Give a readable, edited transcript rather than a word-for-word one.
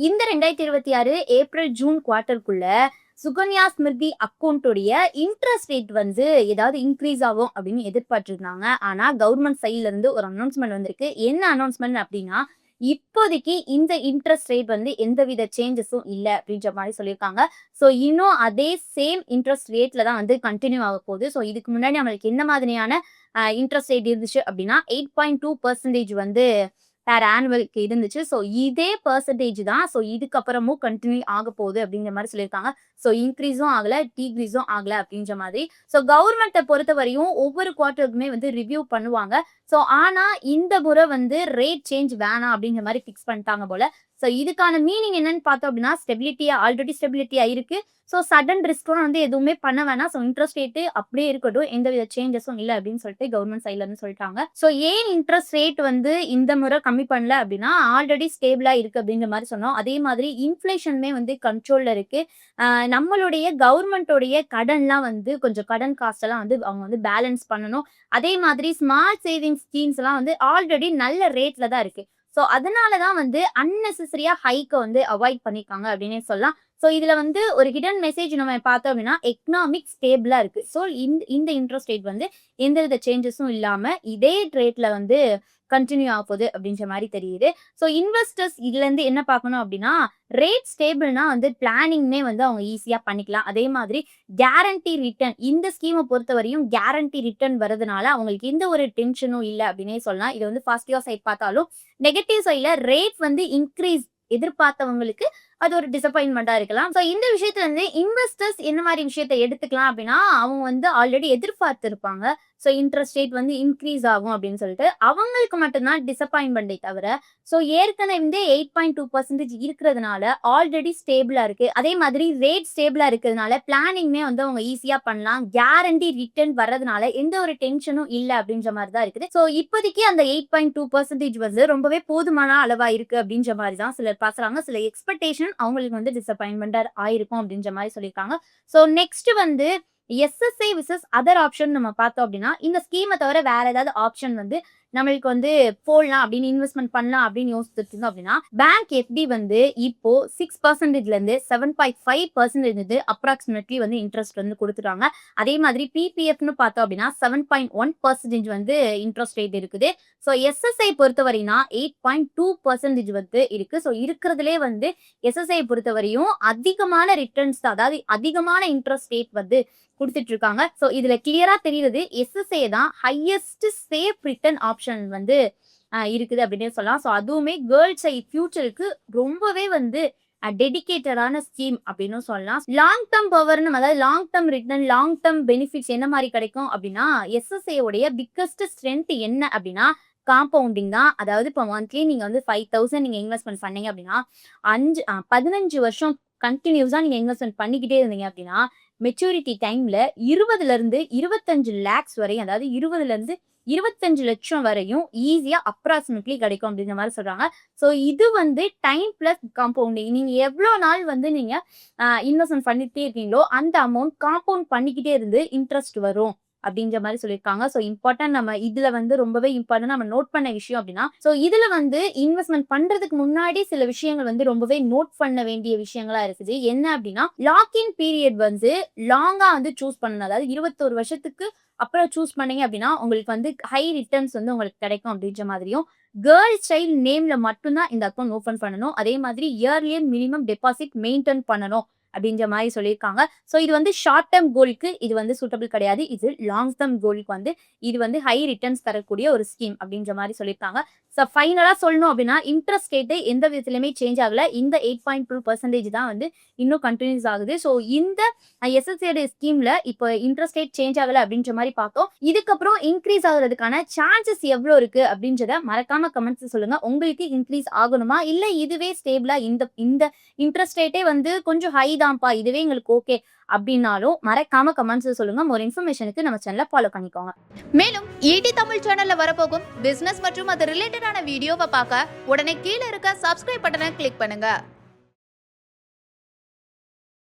இந்த 2026 April June குவார்ட்டருக்குள்ள சுகன்யா ஸ்மிருதி அக்கௌண்ட்டுடைய இன்ட்ரெஸ்ட் ரேட் வந்து ஏதாவது இன்க்ரீஸ் ஆகும் அப்படின்னு எதிர்பார்த்திருந்தாங்க. ஆனா கவர்மெண்ட் சைட்ல இருந்து ஒரு அனௌன்ஸ்மெண்ட் வந்திருக்கு. என்ன அனௌன்ஸ்மெண்ட் அப்படின்னா, இப்போதைக்கு இந்த இன்ட்ரெஸ்ட் ரேட் வந்து எந்தவித சேஞ்சஸும் இல்ல அப்படின்ற மாதிரி சொல்லியிருக்காங்க. ஸோ இன்னும் அதே சேம் இன்ட்ரெஸ்ட் ரேட்ல தான் வந்து கண்டினியூ ஆக போகுது. ஸோ இதுக்கு முன்னாடி நம்மளுக்கு என்ன மாதிரியான இன்ட்ரெஸ்ட் ரேட் இருந்துச்சு அப்படின்னா 8.2% வந்து பேர் ஆனுவலுக்கு இருந்துச்சு. ஸோ இதே பெர்சன்டேஜ் தான். ஸோ இதுக்கப்புறமும் கண்டினியூ ஆக போகுது அப்படிங்கிற மாதிரி சொல்லியிருக்காங்க. ஸோ இன்க்ரீஸும் ஆகல, டீக்ரீஸும் ஆகல அப்படின்ற மாதிரி. ஸோ கவர்மெண்ட்டை பொறுத்தவரையும் ஒவ்வொரு குவார்ட்டருக்குமே வந்து ரிவ்யூ பண்ணுவாங்க. ஸோ ஆனா இந்த முறை வந்து ரேட் சேஞ்ச் வேணாம் அப்படிங்கிற மாதிரி ஃபிக்ஸ் பண்ணிட்டாங்க போல. ஸோ இதுக்கான மீனிங் என்னன்னு பார்த்தோம் அப்படின்னா, ஆல்ரெடி ஸ்டெபிலிட்டியா இருக்கு. ஸோ சடன் ரிஸ்க்கும் வந்து எதுவுமே பண்ண வேணாம். ஸோ இன்ட்ரெஸ்ட் ரேட்டு அப்படியே இருக்கட்டும். எந்தவித சேஞ்சஸும் இல்ல அப்படின்னு சொல்லிட்டு கவர்மெண்ட் சைட்ல இருந்து சொல்லிட்டாங்க. ஸோ ஏன் இன்ட்ரெஸ்ட் ரேட் வந்து இந்த முறை கம்மி பண்ணல அப்படின்னா, ஆல்ரெடி ஸ்டேபிளா இருக்கு அப்படிங்கிற மாதிரி சொன்னோம். அதே மாதிரி இன்ஃப்ளேஷனுமே வந்து கண்ட்ரோல்ல இருக்கு. நம்மளுடைய கவர்மெண்ட்டோடைய கடன்லாம் வந்து கொஞ்சம் கடன் காஸ்ட் எல்லாம் வந்து அவங்க வந்து பேலன்ஸ் பண்ணணும். அதே மாதிரி ஸ்மால் சேவிங்ஸ் ஸ்கீம்ஸ் எல்லாம் வந்து ஆல்ரெடி நல்ல ரேட்ல தான் இருக்கு. ஸோ அதனால தான் வந்து அன்னெசரியா ஹைக்க வந்து அவாய்ட் பண்ணியிருக்காங்க அப்படின்னே சொல்லலாம். ஸோ இதுல வந்து ஒரு ஹிடன் மெசேஜ் நம்ம பார்த்தோம் அப்படின்னா, எக்கனாமிக் ஸ்டேபிளா இருக்கு. ஸோ இந்த இன்ட்ரெஸ்ட் ரேட் வந்து எந்தவித சேஞ்சஸும் இல்லாம இதே ரேட்ல வந்து கண்டினியூ ஆக போகுது அப்படின்ற மாதிரி தெரியுது. ஸோ இன்வெஸ்டர்ஸ் இதுல இருந்து என்ன பார்க்கணும் அப்படின்னா, ரேட் ஸ்டேபிள்னா வந்து பிளானிங்மே வந்து அவங்க ஈஸியா பண்ணிக்கலாம். அதே மாதிரி கேரண்டி ரிட்டர்ன் இந்த ஸ்கீமை பொறுத்தவரையும் கேரண்டி ரிட்டர்ன் வரதுனால அவங்களுக்கு எந்த ஒரு டென்ஷனும் இல்லை அப்படின்னே சொல்லலாம். இது வந்து பாசிட்டிவ் சைட் பார்த்தாலும் நெகட்டிவ் சைட்ல ரேட் வந்து இன்க்ரீஸ் எதிர்பார்த்தவங்களுக்கு அது ஒரு டிசப்பாயின்மெண்டா இருக்கலாம். ஸோ இந்த விஷயத்துல இருந்து இன்வெஸ்டர்ஸ் என்ன மாதிரி விஷயத்த எடுத்துக்கலாம் அப்படின்னா, அவங்க வந்து ஆல்ரெடி எதிர்பார்த்திருப்பாங்க. ஸோ இன்ட்ரெஸ்ட் ரேட் வந்து இன்க்ரீஸ் ஆகும் அப்படின்னு சொல்லிட்டு அவங்களுக்கு மட்டும்தான் டிசப்பாயின்மெண்டே தவிர, ஸோ ஏற்கனவே 8.2% இருக்கிறதுனால ஆல்ரெடி ஸ்டேபிளா இருக்கு. அதே மாதிரி ரேட் ஸ்டேபிளா இருக்கிறதுனால பிளானிங்மே வந்து அவங்க ஈஸியா பண்ணலாம். கேரண்டி ரிட்டர்ன் வர்றதுனால எந்த ஒரு டென்ஷனும் இல்லை அப்படின்ற மாதிரி தான் இருக்குது. ஸோ இப்போதைக்கு அந்த 8.2% வந்து ரொம்பவே போதுமான அளவா இருக்கு அப்படின்ற மாதிரி தான் சிலர் பாக்குறாங்க. சில எக்ஸ்பெக்டேஷன் அவங்களுக்கு வந்து டிசப்பாயின்மெண்டா ஆயிருக்கும் அப்படின்ற மாதிரி சொல்லியிருக்காங்க. ஸோ நெக்ஸ்ட் வந்து எஸ்எஸ்ஐ விசஸ் அதர் ஆப்ஷன் நம்ம பார்த்தோம் அப்படின்னா, இந்த ஸ்கீமை தவிர வேற ஏதாவது ஆப்ஷன் வந்து நம்மளுக்கு வந்து போடலாம் அப்படின்னு இன்வெஸ்ட்மெண்ட் பண்ணலாம் அப்படின்னு யோசிச்சுட்டு இருந்தோம் அப்படின்னா, பேங்க் எஃப்டி வந்து இப்போ 6%ல இருந்து 7.5% அப்ராக்சிமேட்லி வந்து இன்ட்ரெஸ்ட் வந்து கொடுத்துட்டாங்க. அதே மாதிரி பிபிஎஃப்னு பார்த்தோம் அப்படின்னா 7.1% வந்து இன்ட்ரெஸ்ட் ரேட் இருக்குது. ஸோ எஸ்எஸ்ஐ பொறுத்தவரைனா 8.2% வந்து இருக்கு. ஸோ இருக்கிறதுலே வந்து எஸ்எஸ்ஐ பொறுத்தவரையும் அதிகமான ரிட்டர்ன்ஸ் தான், அதாவது அதிகமான இன்ட்ரெஸ்ட் ரேட் வந்து கொடுத்துட்டு இருக்காங்க. ஸோ இதுல கிளியரா தெரியுது எஸ்எஸ்ஏ தான் ஹையஸ்ட் சேஃப் ரிட்டர்ன் ஆப்ஷன் வந்து இருக்குது அப்படின்னு சொல்லலாம். ஸோ அதுவுமே கேர்ள்ஸ் சைட் ஃபியூச்சருக்கு ரொம்பவே வந்து டெடிகேட்டடான ஸ்கீம் அப்படின்னு சொல்லலாம். லாங் டேர்ம் பவர்னு, அதாவது long term return, long term benefits என்ன மாதிரி கிடைக்கும் அப்படின்னா, எஸ்எஸ்ஏ உடைய பிக்கஸ்ட் ஸ்ட்ரென்த் என்ன அப்படின்னா காம்பவுண்டிங் தான். அதாவது இப்போ மந்த்லி நீங்க வந்து 5,000 நீங்க இன்வெஸ்ட்மெண்ட் பண்ணீங்க அப்படின்னா 15 வருஷம் கண்டினியூஸா நீங்க இன்வெஸ்ட்மெண்ட் பண்ணிக்கிட்டே இருந்தீங்க அப்படின்னா மெச்சூரிட்டி டைம்ல 20ல இருந்து 25 லேக்ஸ் வரையும், அதாவது 20ல இருந்து 25 லட்சம் வரையும் ஈஸியா அப்ராக்சிமேட்லி கிடைக்கும் அப்படின்ற மாதிரி சொல்றாங்க. ஸோ இது வந்து டைம் பிளஸ் காம்பவுண்டிங். நீங்க எவ்வளவு நாள் வந்து நீங்க இன்வெஸ்ட்மெண்ட் பண்ணிட்டே இருக்கீங்களோ அந்த அமௌண்ட் காம்பவுண்ட் பண்ணிக்கிட்டே இருந்து இன்ட்ரெஸ்ட் வரும் அப்படின்ற மாதிரி சொல்லியிருக்காங்க. ஸோ இம்பார்ட்டன்ட் நம்ம இதுல வந்து ரொம்பவே இம்பார்ட்டன்ட் நம்ம நோட் பண்ண விஷயம் அப்படின்னா, ஸோ இதுல வந்து இன்வெஸ்ட்மெண்ட் பண்றதுக்கு முன்னாடி சில விஷயங்கள் வந்து ரொம்பவே நோட் பண்ண வேண்டிய விஷயங்களா இருக்குது. என்ன அப்படின்னா, லாக்இன் பீரியட் வந்து லாங்கா வந்து சூஸ் பண்ணணும். அதாவது 21 வருஷத்துக்கு அப்புறம் சூஸ் பண்ணீங்க அப்படின்னா உங்களுக்கு வந்து ஹை ரிட்டர்ன்ஸ் வந்து உங்களுக்கு கிடைக்கும் அப்படின்ற மாதிரியும், கேர்ள் சைல்ட் நேம்ல மட்டும்தான் இந்த அக்கௌண்ட் ஓபன் பண்ணணும். அதே மாதிரி இயர்லி மினிமம் டெபாசிட் மெயின்டைன் பண்ணணும் அப்படின்ற மாதிரி சொல்லியிருக்காங்க. ஸோ இது வந்து ஷார்ட் டேர்ம் கோலுக்கு இது வந்து சூட்டபிள் கிடையாது. இது லாங் டேர்ம் கோலுக்கு வந்து இது வந்து ஹை ரிட்டர்ன்ஸ் தரக்கூடிய ஒரு ஸ்கீம் அப்படின்ற மாதிரி சொல்லியிருக்காங்க. ஸோ ஃபைனலா சொல்லணும் அப்படின்னா, இன்ட்ரெஸ்ட் ரேட்டு எந்த விதத்திலுமே சேஞ்ச் ஆகல. இந்த 8.2% தான் வந்து இன்னும் கண்டினியூஸ் ஆகுது. ஸோ இந்த எஸ்எஸ்ஏ ஸ்கீம்ல இப்போ இன்ட்ரெஸ்ட் ரேட் சேஞ்ச் ஆகல அப்படின்ற மாதிரி பார்த்தோம். இதுக்கப்புறம் இன்க்ரீஸ் ஆகுறதுக்கான சான்சஸ் எவ்வளோ இருக்கு அப்படின்றத மறக்காம கமெண்ட்ஸ் சொல்லுங்க. உங்களுக்கு இன்க்ரீஸ் ஆகணுமா, இல்ல இதுவே ஸ்டேபிளா இந்த இன்ட்ரெஸ்ட் ரேட்டே வந்து கொஞ்சம் ஹை தான்ப்பா, இதுவே எங்களுக்கு ஓகே அப்படின்னாலும் மறக்காம கமெண்ட்ஸ் சொல்லுங்க. ஒரு இன்ஃபர்மேஷனுக்கு நம்ம சேனலை ஃபாலோ பண்ணிக்கோங்க. மேலும் ஈடி தமிழ் சேனல்ல வரப்போகும் பிசினஸ் மற்றும் அது ரிலேட்டடான வீடியோவை பார்க்க உடனே கீழே இருக்க சப்ஸ்கிரைப் பட்டனை கிளிக் பண்ணுங்க.